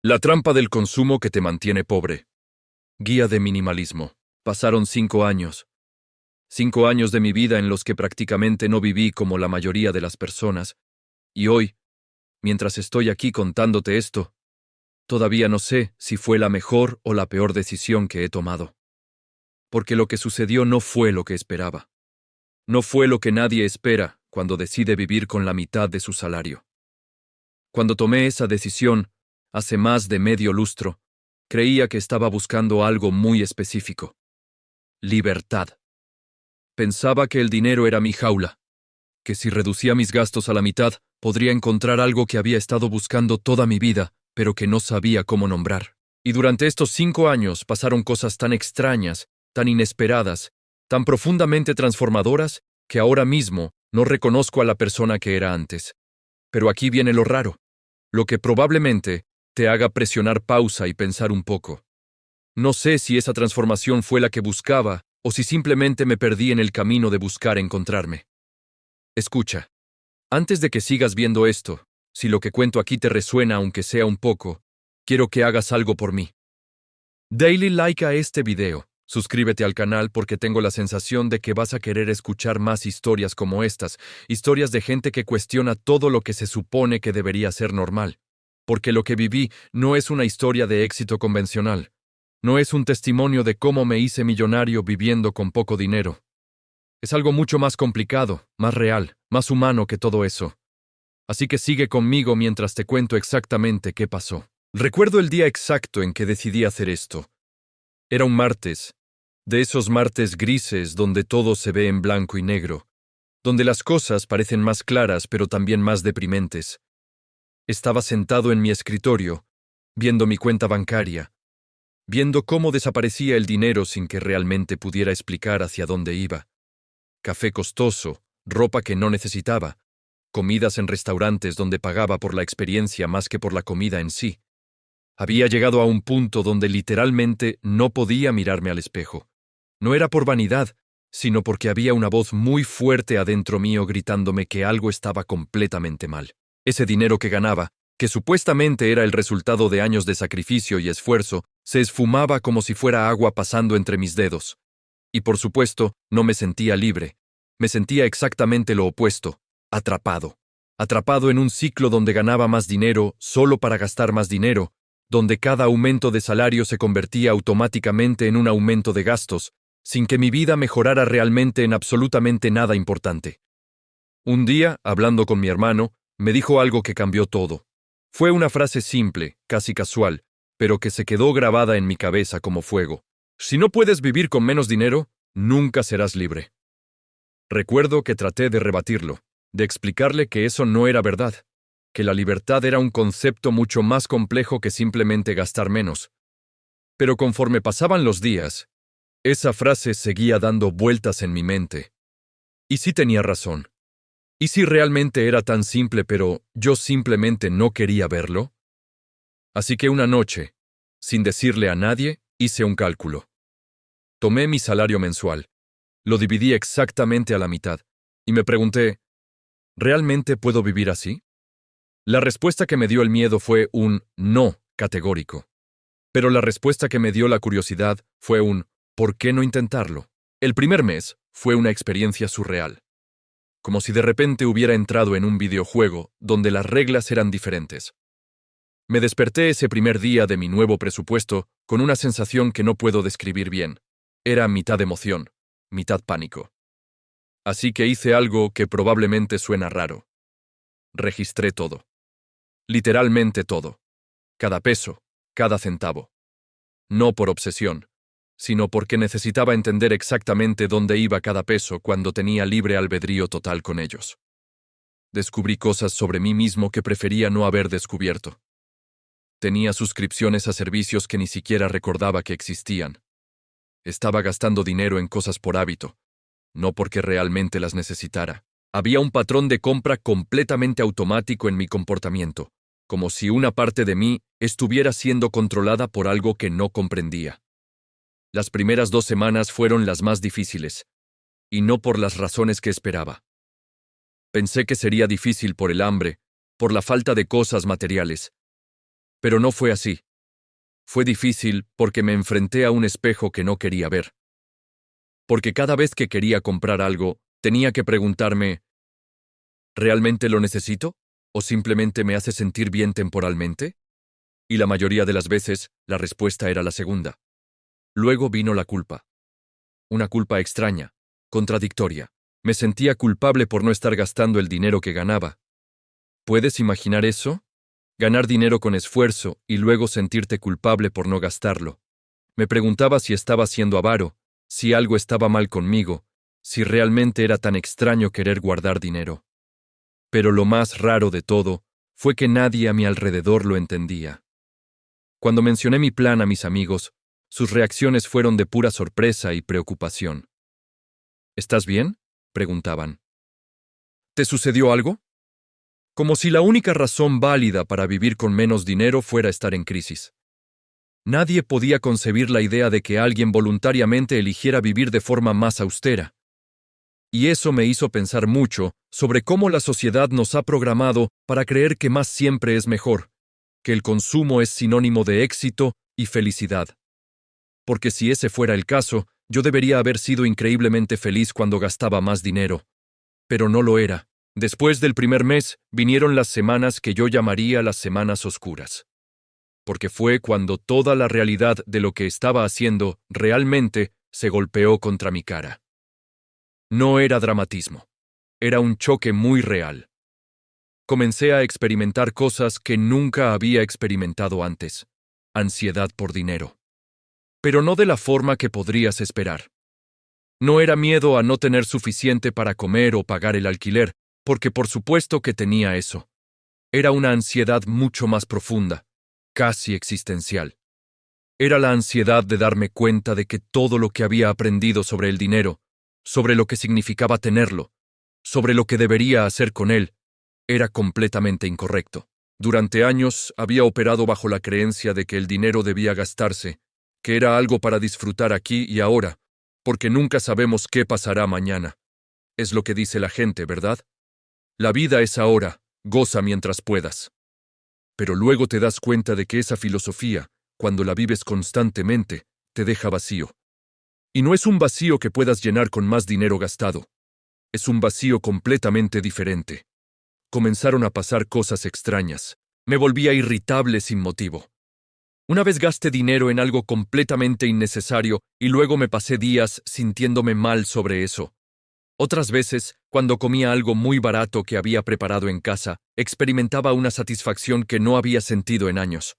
La trampa del consumo que te mantiene pobre. Guía de minimalismo. Pasaron 5 años. 5 años de mi vida en los que prácticamente no viví como la mayoría de las personas. Y hoy, mientras estoy aquí contándote esto, todavía no sé si fue la mejor o la peor decisión que he tomado. Porque lo que sucedió no fue lo que esperaba. No fue lo que nadie espera cuando decide vivir con la mitad de su salario. Cuando tomé esa decisión, hace más de medio lustro, creía que estaba buscando algo muy específico. Libertad. Pensaba que el dinero era mi jaula, que si reducía mis gastos a la mitad, podría encontrar algo que había estado buscando toda mi vida, pero que no sabía cómo nombrar. Y durante estos 5 años pasaron cosas tan extrañas, tan inesperadas, tan profundamente transformadoras, que ahora mismo no reconozco a la persona que era antes. Pero aquí viene lo raro, lo que probablemente te haga presionar pausa y pensar un poco. No sé si esa transformación fue la que buscaba o si simplemente me perdí en el camino de buscar encontrarme. Escucha, antes de que sigas viendo esto, si lo que cuento aquí te resuena aunque sea un poco, quiero que hagas algo por mí. Dale like a este video, suscríbete al canal porque tengo la sensación de que vas a querer escuchar más historias como estas, historias de gente que cuestiona todo lo que se supone que debería ser normal. Porque lo que viví no es una historia de éxito convencional. No es un testimonio de cómo me hice millonario viviendo con poco dinero. Es algo mucho más complicado, más real, más humano que todo eso. Así que sigue conmigo mientras te cuento exactamente qué pasó. Recuerdo el día exacto en que decidí hacer esto. Era un martes, de esos martes grises donde todo se ve en blanco y negro, donde las cosas parecen más claras pero también más deprimentes. Estaba sentado en mi escritorio, viendo mi cuenta bancaria, viendo cómo desaparecía el dinero sin que realmente pudiera explicar hacia dónde iba. Café costoso, ropa que no necesitaba, comidas en restaurantes donde pagaba por la experiencia más que por la comida en sí. Había llegado a un punto donde literalmente no podía mirarme al espejo. No era por vanidad, sino porque había una voz muy fuerte adentro mío gritándome que algo estaba completamente mal. Ese dinero que ganaba, que supuestamente era el resultado de años de sacrificio y esfuerzo, se esfumaba como si fuera agua pasando entre mis dedos. Y por supuesto, no me sentía libre. Me sentía exactamente lo opuesto, atrapado. Atrapado en un ciclo donde ganaba más dinero solo para gastar más dinero, donde cada aumento de salario se convertía automáticamente en un aumento de gastos, sin que mi vida mejorara realmente en absolutamente nada importante. Un día, hablando con mi hermano, me dijo algo que cambió todo. Fue una frase simple, casi casual, pero que se quedó grabada en mi cabeza como fuego. Si no puedes vivir con menos dinero, nunca serás libre. Recuerdo que traté de rebatirlo, de explicarle que eso no era verdad, que la libertad era un concepto mucho más complejo que simplemente gastar menos. Pero conforme pasaban los días, esa frase seguía dando vueltas en mi mente. ¿Y si tenía razón? ¿Y si realmente era tan simple pero yo simplemente no quería verlo? Así que una noche, sin decirle a nadie, hice un cálculo. Tomé mi salario mensual, lo dividí exactamente a la mitad, y me pregunté, ¿realmente puedo vivir así? La respuesta que me dio el miedo fue un no categórico. Pero la respuesta que me dio la curiosidad fue un ¿por qué no intentarlo? El primer mes fue una experiencia surreal. Como si de repente hubiera entrado en un videojuego donde las reglas eran diferentes. Me desperté ese primer día de mi nuevo presupuesto con una sensación que no puedo describir bien. Era mitad emoción, mitad pánico. Así que hice algo que probablemente suena raro. Registré todo. Literalmente todo. Cada peso, cada centavo. No por obsesión, sino porque necesitaba entender exactamente dónde iba cada peso cuando tenía libre albedrío total con ellos. Descubrí cosas sobre mí mismo que prefería no haber descubierto. Tenía suscripciones a servicios que ni siquiera recordaba que existían. Estaba gastando dinero en cosas por hábito, no porque realmente las necesitara. Había un patrón de compra completamente automático en mi comportamiento, como si una parte de mí estuviera siendo controlada por algo que no comprendía. Las primeras 2 semanas fueron las más difíciles, y no por las razones que esperaba. Pensé que sería difícil por el hambre, por la falta de cosas materiales. Pero no fue así. Fue difícil porque me enfrenté a un espejo que no quería ver. Porque cada vez que quería comprar algo, tenía que preguntarme, ¿realmente lo necesito? ¿O simplemente me hace sentir bien temporalmente? Y la mayoría de las veces, la respuesta era la segunda. Luego vino la culpa. Una culpa extraña, contradictoria. Me sentía culpable por no estar gastando el dinero que ganaba. ¿Puedes imaginar eso? Ganar dinero con esfuerzo y luego sentirte culpable por no gastarlo. Me preguntaba si estaba siendo avaro, si algo estaba mal conmigo, si realmente era tan extraño querer guardar dinero. Pero lo más raro de todo fue que nadie a mi alrededor lo entendía. Cuando mencioné mi plan a mis amigos, sus reacciones fueron de pura sorpresa y preocupación. ¿Estás bien?, preguntaban. ¿Te sucedió algo? Como si la única razón válida para vivir con menos dinero fuera estar en crisis. Nadie podía concebir la idea de que alguien voluntariamente eligiera vivir de forma más austera. Y eso me hizo pensar mucho sobre cómo la sociedad nos ha programado para creer que más siempre es mejor, que el consumo es sinónimo de éxito y felicidad. Porque si ese fuera el caso, yo debería haber sido increíblemente feliz cuando gastaba más dinero. Pero no lo era. Después del primer mes, vinieron las semanas que yo llamaría las semanas oscuras. Porque fue cuando toda la realidad de lo que estaba haciendo realmente se golpeó contra mi cara. No era dramatismo. Era un choque muy real. Comencé a experimentar cosas que nunca había experimentado antes. Ansiedad por dinero. Pero no de la forma que podrías esperar. No era miedo a no tener suficiente para comer o pagar el alquiler, porque por supuesto que tenía eso. Era una ansiedad mucho más profunda, casi existencial. Era la ansiedad de darme cuenta de que todo lo que había aprendido sobre el dinero, sobre lo que significaba tenerlo, sobre lo que debería hacer con él, era completamente incorrecto. Durante años había operado bajo la creencia de que el dinero debía gastarse, que era algo para disfrutar aquí y ahora, porque nunca sabemos qué pasará mañana. Es lo que dice la gente, ¿verdad? La vida es ahora, goza mientras puedas. Pero luego te das cuenta de que esa filosofía, cuando la vives constantemente, te deja vacío. Y no es un vacío que puedas llenar con más dinero gastado. Es un vacío completamente diferente. Comenzaron a pasar cosas extrañas. Me volvía irritable sin motivo. Una vez gasté dinero en algo completamente innecesario y luego me pasé días sintiéndome mal sobre eso. Otras veces, cuando comía algo muy barato que había preparado en casa, experimentaba una satisfacción que no había sentido en años.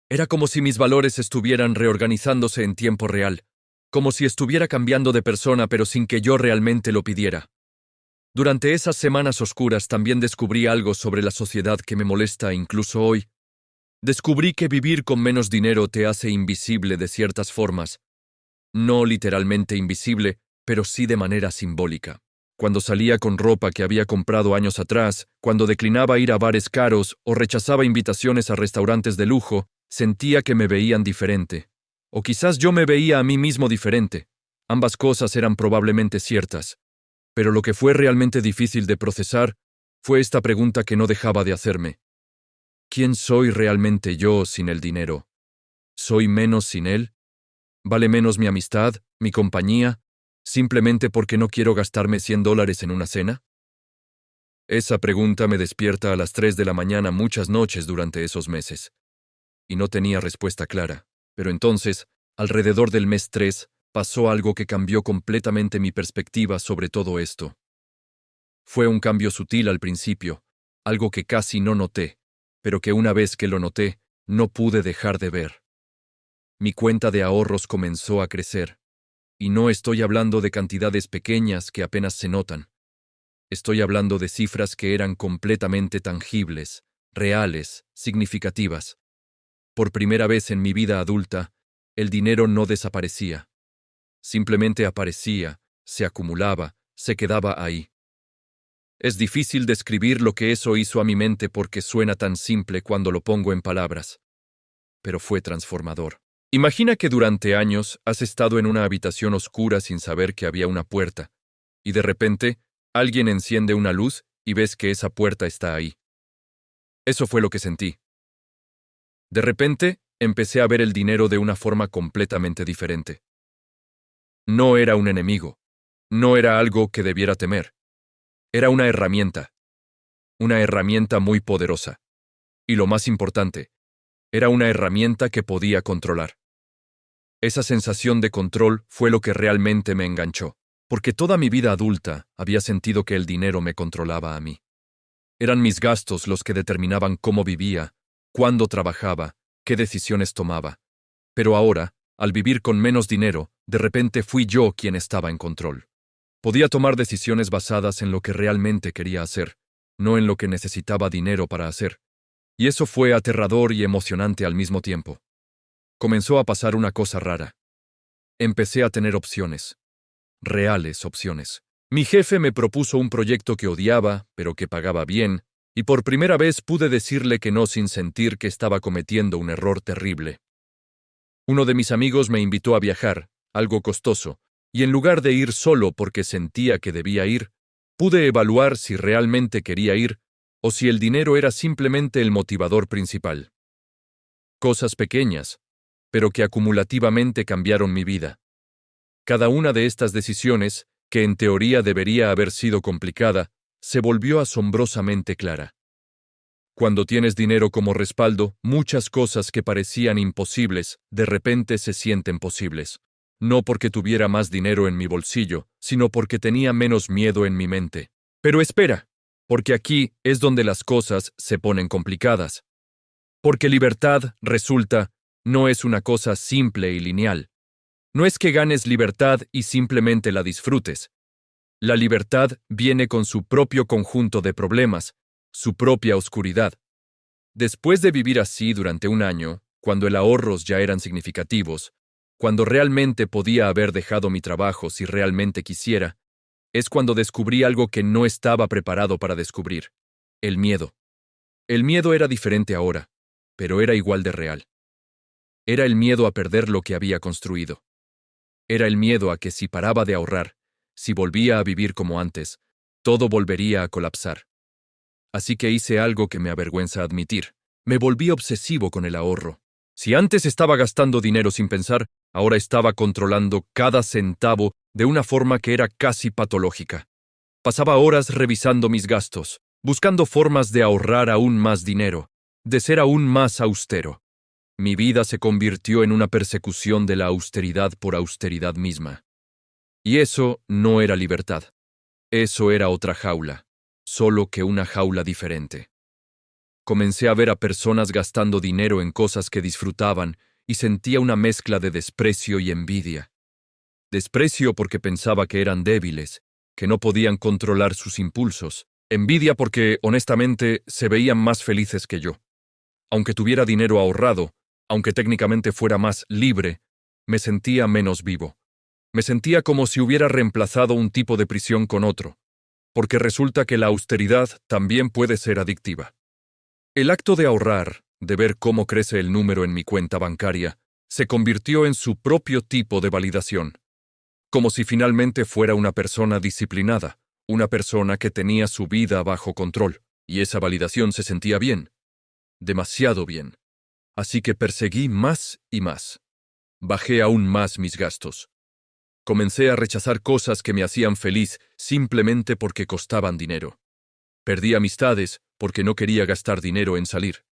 Era como si mis valores estuvieran reorganizándose en tiempo real, como si estuviera cambiando de persona pero sin que yo realmente lo pidiera. Durante esas semanas oscuras también descubrí algo sobre la sociedad que me molesta incluso hoy. Descubrí que vivir con menos dinero te hace invisible de ciertas formas. No literalmente invisible, pero sí de manera simbólica. Cuando salía con ropa que había comprado años atrás, cuando declinaba ir a bares caros o rechazaba invitaciones a restaurantes de lujo, sentía que me veían diferente. O quizás yo me veía a mí mismo diferente. Ambas cosas eran probablemente ciertas. Pero lo que fue realmente difícil de procesar fue esta pregunta que no dejaba de hacerme. ¿Quién soy realmente yo sin el dinero? ¿Soy menos sin él? ¿Vale menos mi amistad, mi compañía, simplemente porque no quiero gastarme $100 en una cena? Esa pregunta me despierta a las 3 de la mañana muchas noches durante esos meses. Y no tenía respuesta clara. Pero entonces, alrededor del mes 3, pasó algo que cambió completamente mi perspectiva sobre todo esto. Fue un cambio sutil al principio, algo que casi no noté, pero que una vez que lo noté, no pude dejar de ver. Mi cuenta de ahorros comenzó a crecer. Y no estoy hablando de cantidades pequeñas que apenas se notan. Estoy hablando de cifras que eran completamente tangibles, reales, significativas. Por primera vez en mi vida adulta, el dinero no desaparecía. Simplemente aparecía, se acumulaba, se quedaba ahí. Es difícil describir lo que eso hizo a mi mente porque suena tan simple cuando lo pongo en palabras. Pero fue transformador. Imagina que durante años has estado en una habitación oscura sin saber que había una puerta, y de repente, alguien enciende una luz y ves que esa puerta está ahí. Eso fue lo que sentí. De repente, empecé a ver el dinero de una forma completamente diferente. No era un enemigo. No era algo que debiera temer. Era una herramienta muy poderosa. Y lo más importante, era una herramienta que podía controlar. Esa sensación de control fue lo que realmente me enganchó, porque toda mi vida adulta había sentido que el dinero me controlaba a mí. Eran mis gastos los que determinaban cómo vivía, cuándo trabajaba, qué decisiones tomaba. Pero ahora, al vivir con menos dinero, de repente fui yo quien estaba en control. Podía tomar decisiones basadas en lo que realmente quería hacer, no en lo que necesitaba dinero para hacer. Y eso fue aterrador y emocionante al mismo tiempo. Comenzó a pasar una cosa rara. Empecé a tener opciones. Reales opciones. Mi jefe me propuso un proyecto que odiaba, pero que pagaba bien, y por primera vez pude decirle que no sin sentir que estaba cometiendo un error terrible. Uno de mis amigos me invitó a viajar, algo costoso, y en lugar de ir solo porque sentía que debía ir, pude evaluar si realmente quería ir o si el dinero era simplemente el motivador principal. Cosas pequeñas, pero que acumulativamente cambiaron mi vida. Cada una de estas decisiones, que en teoría debería haber sido complicada, se volvió asombrosamente clara. Cuando tienes dinero como respaldo, muchas cosas que parecían imposibles, de repente se sienten posibles. No porque tuviera más dinero en mi bolsillo, sino porque tenía menos miedo en mi mente. Pero espera, porque aquí es donde las cosas se ponen complicadas. Porque libertad, resulta, no es una cosa simple y lineal. No es que ganes libertad y simplemente la disfrutes. La libertad viene con su propio conjunto de problemas, su propia oscuridad. Después de vivir así durante un año, cuando el ahorros ya eran significativos, cuando realmente podía haber dejado mi trabajo si realmente quisiera, es cuando descubrí algo que no estaba preparado para descubrir: el miedo. El miedo era diferente ahora, pero era igual de real. Era el miedo a perder lo que había construido. Era el miedo a que si paraba de ahorrar, si volvía a vivir como antes, todo volvería a colapsar. Así que hice algo que me avergüenza admitir. Me volví obsesivo con el ahorro. Si antes estaba gastando dinero sin pensar, ahora estaba controlando cada centavo de una forma que era casi patológica. Pasaba horas revisando mis gastos, buscando formas de ahorrar aún más dinero, de ser aún más austero. Mi vida se convirtió en una persecución de la austeridad por austeridad misma. Y eso no era libertad. Eso era otra jaula, solo que una jaula diferente. Comencé a ver a personas gastando dinero en cosas que disfrutaban y sentía una mezcla de desprecio y envidia. Desprecio porque pensaba que eran débiles, que no podían controlar sus impulsos. Envidia porque, honestamente, se veían más felices que yo. Aunque tuviera dinero ahorrado, aunque técnicamente fuera más libre, me sentía menos vivo. Me sentía como si hubiera reemplazado un tipo de prisión con otro, porque resulta que la austeridad también puede ser adictiva. El acto de ahorrar, de ver cómo crece el número en mi cuenta bancaria, se convirtió en su propio tipo de validación, como si finalmente fuera una persona disciplinada, una persona que tenía su vida bajo control, y esa validación se sentía bien, demasiado bien. Así que perseguí más y más. Bajé aún más mis gastos. Comencé a rechazar cosas que me hacían feliz simplemente porque costaban dinero. Perdí amistades porque no quería gastar dinero en salir.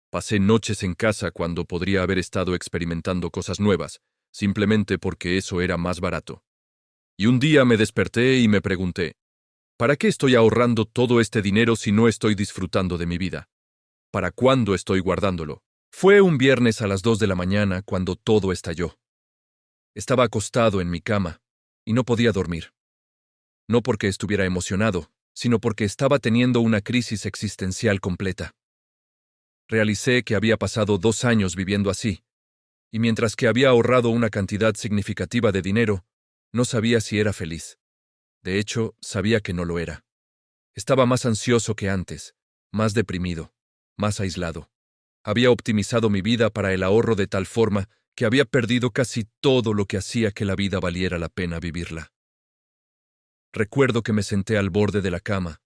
Pasé noches en casa cuando podría haber estado experimentando cosas nuevas, simplemente porque eso era más barato. Y un día me desperté y me pregunté, ¿para qué estoy ahorrando todo este dinero si no estoy disfrutando de mi vida? ¿Para cuándo estoy guardándolo? Fue un viernes a las 2 de la mañana cuando todo estalló. Estaba acostado en mi cama y no podía dormir. No porque estuviera emocionado, sino porque estaba teniendo una crisis existencial completa. Realicé que había pasado 2 años viviendo así, y mientras que había ahorrado una cantidad significativa de dinero, no sabía si era feliz. De hecho, sabía que no lo era. Estaba más ansioso que antes, más deprimido, más aislado. Había optimizado mi vida para el ahorro de tal forma que había perdido casi todo lo que hacía que la vida valiera la pena vivirla. Recuerdo que me senté al borde de la cama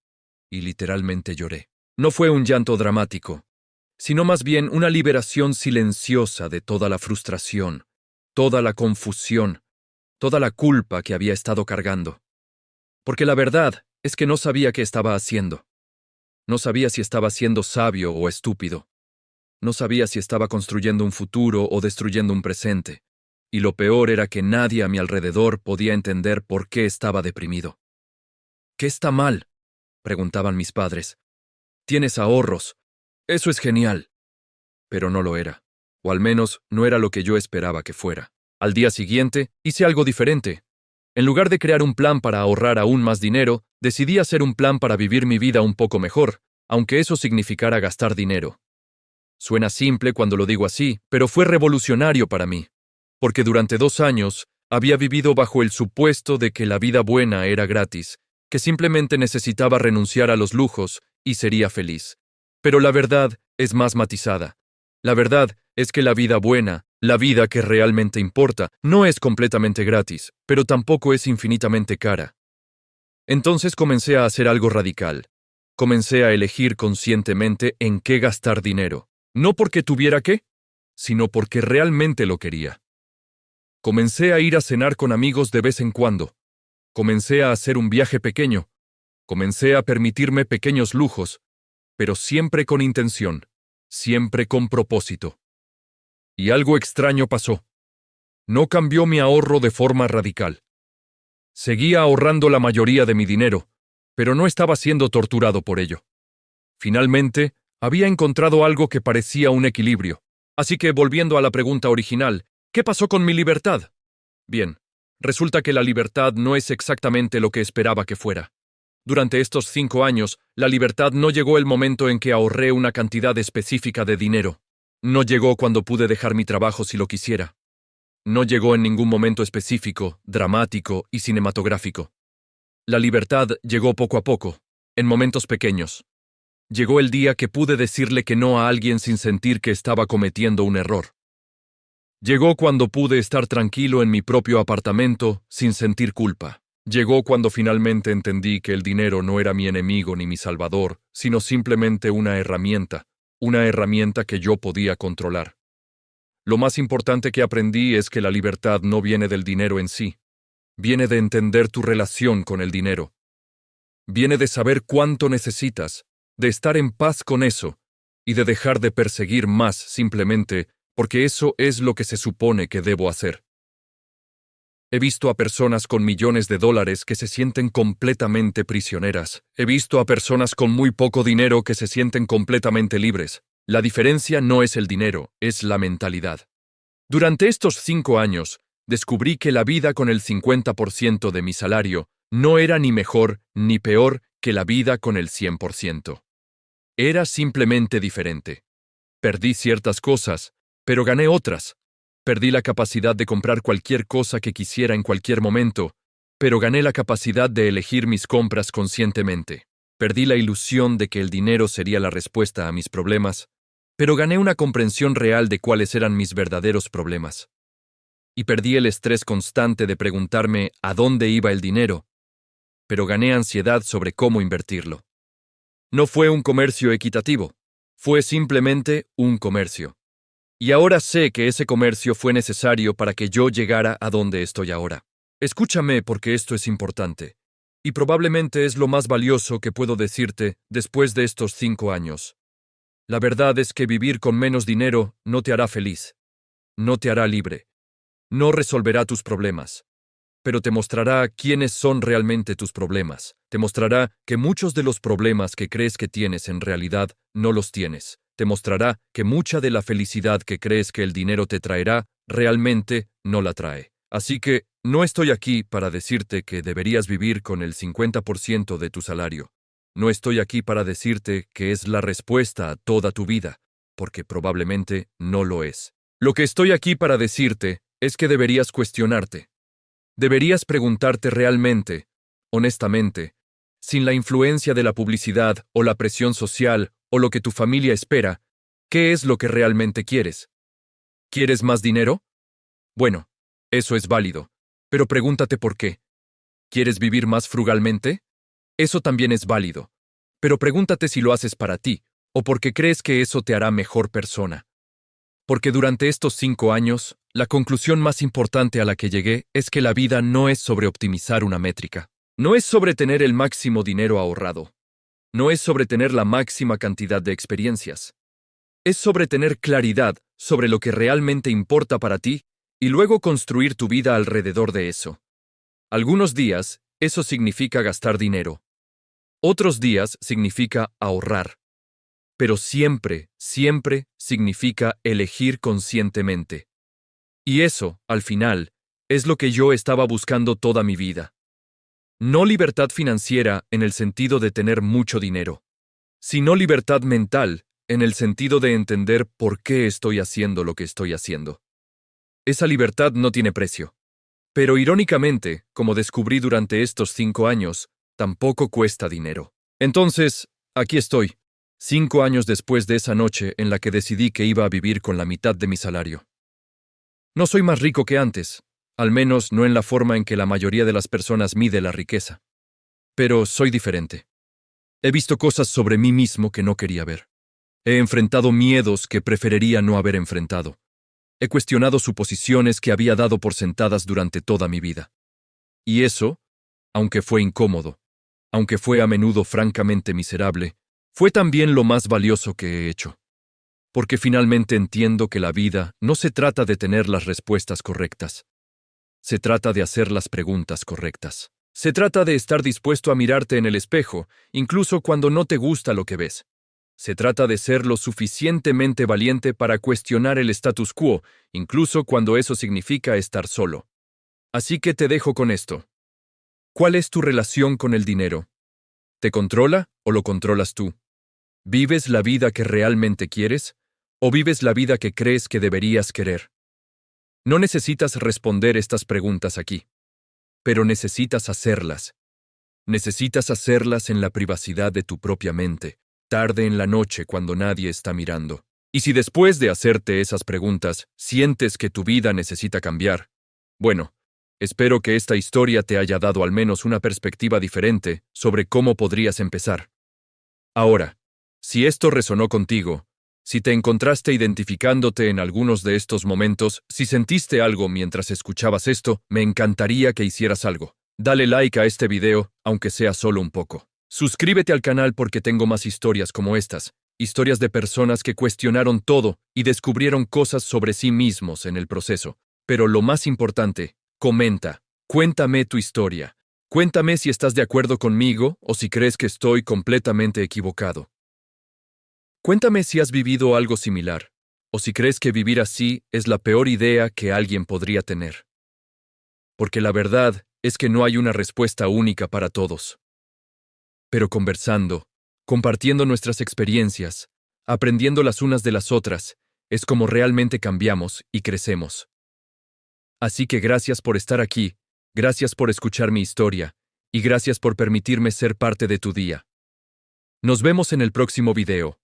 y literalmente lloré. No fue un llanto dramático, sino más bien una liberación silenciosa de toda la frustración, toda la confusión, toda la culpa que había estado cargando. Porque la verdad es que no sabía qué estaba haciendo. No sabía si estaba siendo sabio o estúpido. No sabía si estaba construyendo un futuro o destruyendo un presente. Y lo peor era que nadie a mi alrededor podía entender por qué estaba deprimido. ¿Qué está mal?, preguntaban mis padres. Tienes ahorros. Eso es genial. Pero no lo era. O al menos no era lo que yo esperaba que fuera. Al día siguiente, hice algo diferente. En lugar de crear un plan para ahorrar aún más dinero, decidí hacer un plan para vivir mi vida un poco mejor, aunque eso significara gastar dinero. Suena simple cuando lo digo así, pero fue revolucionario para mí, porque durante 2 años había vivido bajo el supuesto de que la vida buena era gratis, que simplemente necesitaba renunciar a los lujos y sería feliz. Pero la verdad es más matizada. La verdad es que la vida buena, la vida que realmente importa, no es completamente gratis, pero tampoco es infinitamente cara. Entonces comencé a hacer algo radical. Comencé a elegir conscientemente en qué gastar dinero. No porque tuviera que, sino porque realmente lo quería. Comencé a ir a cenar con amigos de vez en cuando. Comencé a hacer un viaje pequeño. Comencé a permitirme pequeños lujos, pero siempre con intención, siempre con propósito. Y algo extraño pasó. No cambió mi ahorro de forma radical. Seguía ahorrando la mayoría de mi dinero, pero no estaba siendo torturado por ello. Finalmente, había encontrado algo que parecía un equilibrio. Así que, volviendo a la pregunta original, ¿qué pasó con mi libertad? Bien, resulta que la libertad no es exactamente lo que esperaba que fuera. Durante estos 5 años, la libertad no llegó el momento en que ahorré una cantidad específica de dinero. No llegó cuando pude dejar mi trabajo si lo quisiera. No llegó en ningún momento específico, dramático y cinematográfico. La libertad llegó poco a poco, en momentos pequeños. Llegó el día que pude decirle que no a alguien sin sentir que estaba cometiendo un error. Llegó cuando pude estar tranquilo en mi propio apartamento sin sentir culpa. Llegó cuando finalmente entendí que el dinero no era mi enemigo ni mi salvador, sino simplemente una herramienta que yo podía controlar. Lo más importante que aprendí es que la libertad no viene del dinero en sí, viene de entender tu relación con el dinero. Viene de saber cuánto necesitas, de estar en paz con eso, y de dejar de perseguir más simplemente porque eso es lo que se supone que debo hacer. He visto a personas con millones de dólares que se sienten completamente prisioneras. He visto a personas con muy poco dinero que se sienten completamente libres. La diferencia no es el dinero, es la mentalidad. Durante estos 5 años, descubrí que la vida con el 50% de mi salario no era ni mejor ni peor que la vida con el 100%. Era simplemente diferente. Perdí ciertas cosas, pero gané otras. Perdí la capacidad de comprar cualquier cosa que quisiera en cualquier momento, pero gané la capacidad de elegir mis compras conscientemente. Perdí la ilusión de que el dinero sería la respuesta a mis problemas, pero gané una comprensión real de cuáles eran mis verdaderos problemas. Y perdí el estrés constante de preguntarme a dónde iba el dinero, pero gané ansiedad sobre cómo invertirlo. No fue un comercio equitativo, fue simplemente un comercio. Y ahora sé que ese comercio fue necesario para que yo llegara a donde estoy ahora. Escúchame porque esto es importante, y probablemente es lo más valioso que puedo decirte después de estos 5 años. La verdad es que vivir con menos dinero no te hará feliz, no te hará libre, no resolverá tus problemas, pero te mostrará quiénes son realmente tus problemas. Te mostrará que muchos de los problemas que crees que tienes en realidad no los tienes. Te mostrará que mucha de la felicidad que crees que el dinero te traerá realmente no la trae. Así que no estoy aquí para decirte que deberías vivir con el 50% de tu salario. No estoy aquí para decirte que es la respuesta a toda tu vida, porque probablemente no lo es. Lo que estoy aquí para decirte es que deberías cuestionarte. Deberías preguntarte realmente, honestamente, sin la influencia de la publicidad o la presión social o lo que tu familia espera, ¿qué es lo que realmente quieres? ¿Quieres más dinero? Bueno, eso es válido, pero pregúntate por qué. ¿Quieres vivir más frugalmente? Eso también es válido, pero pregúntate si lo haces para ti o porque crees que eso te hará mejor persona. Porque durante estos 5 años, la conclusión más importante a la que llegué es que la vida no es sobre optimizar una métrica. No es sobre tener el máximo dinero ahorrado. No es sobre tener la máxima cantidad de experiencias. Es sobre tener claridad sobre lo que realmente importa para ti y luego construir tu vida alrededor de eso. Algunos días, eso significa gastar dinero. Otros días significa ahorrar. Pero siempre, siempre significa elegir conscientemente. Y eso, al final, es lo que yo estaba buscando toda mi vida. No libertad financiera en el sentido de tener mucho dinero, sino libertad mental en el sentido de entender por qué estoy haciendo lo que estoy haciendo. Esa libertad no tiene precio. Pero irónicamente, como descubrí durante estos 5 años, tampoco cuesta dinero. Entonces, aquí estoy, 5 años después de esa noche en la que decidí que iba a vivir con la mitad de mi salario. No soy más rico que antes, al menos no en la forma en que la mayoría de las personas mide la riqueza. Pero soy diferente. He visto cosas sobre mí mismo que no quería ver. He enfrentado miedos que preferiría no haber enfrentado. He cuestionado suposiciones que había dado por sentadas durante toda mi vida. Y eso, aunque fue incómodo, aunque fue a menudo francamente miserable, fue también lo más valioso que he hecho. Porque finalmente entiendo que la vida no se trata de tener las respuestas correctas. Se trata de hacer las preguntas correctas. Se trata de estar dispuesto a mirarte en el espejo, incluso cuando no te gusta lo que ves. Se trata de ser lo suficientemente valiente para cuestionar el status quo, incluso cuando eso significa estar solo. Así que te dejo con esto. ¿Cuál es tu relación con el dinero? ¿Te controla o lo controlas tú? ¿Vives la vida que realmente quieres o vives la vida que crees que deberías querer? No necesitas responder estas preguntas aquí, pero necesitas hacerlas. Necesitas hacerlas en la privacidad de tu propia mente, tarde en la noche cuando nadie está mirando. Y si después de hacerte esas preguntas sientes que tu vida necesita cambiar, bueno, espero que esta historia te haya dado al menos una perspectiva diferente sobre cómo podrías empezar. Ahora, si esto resonó contigo, si te encontraste identificándote en algunos de estos momentos, si sentiste algo mientras escuchabas esto, me encantaría que hicieras algo. Dale like a este video, aunque sea solo un poco. Suscríbete al canal porque tengo más historias como estas, historias de personas que cuestionaron todo y descubrieron cosas sobre sí mismos en el proceso. Pero lo más importante, comenta, cuéntame tu historia. Cuéntame si estás de acuerdo conmigo o si crees que estoy completamente equivocado. Cuéntame si has vivido algo similar, o si crees que vivir así es la peor idea que alguien podría tener. Porque la verdad es que no hay una respuesta única para todos. Pero conversando, compartiendo nuestras experiencias, aprendiendo las unas de las otras, es como realmente cambiamos y crecemos. Así que gracias por estar aquí, gracias por escuchar mi historia, y gracias por permitirme ser parte de tu día. Nos vemos en el próximo video.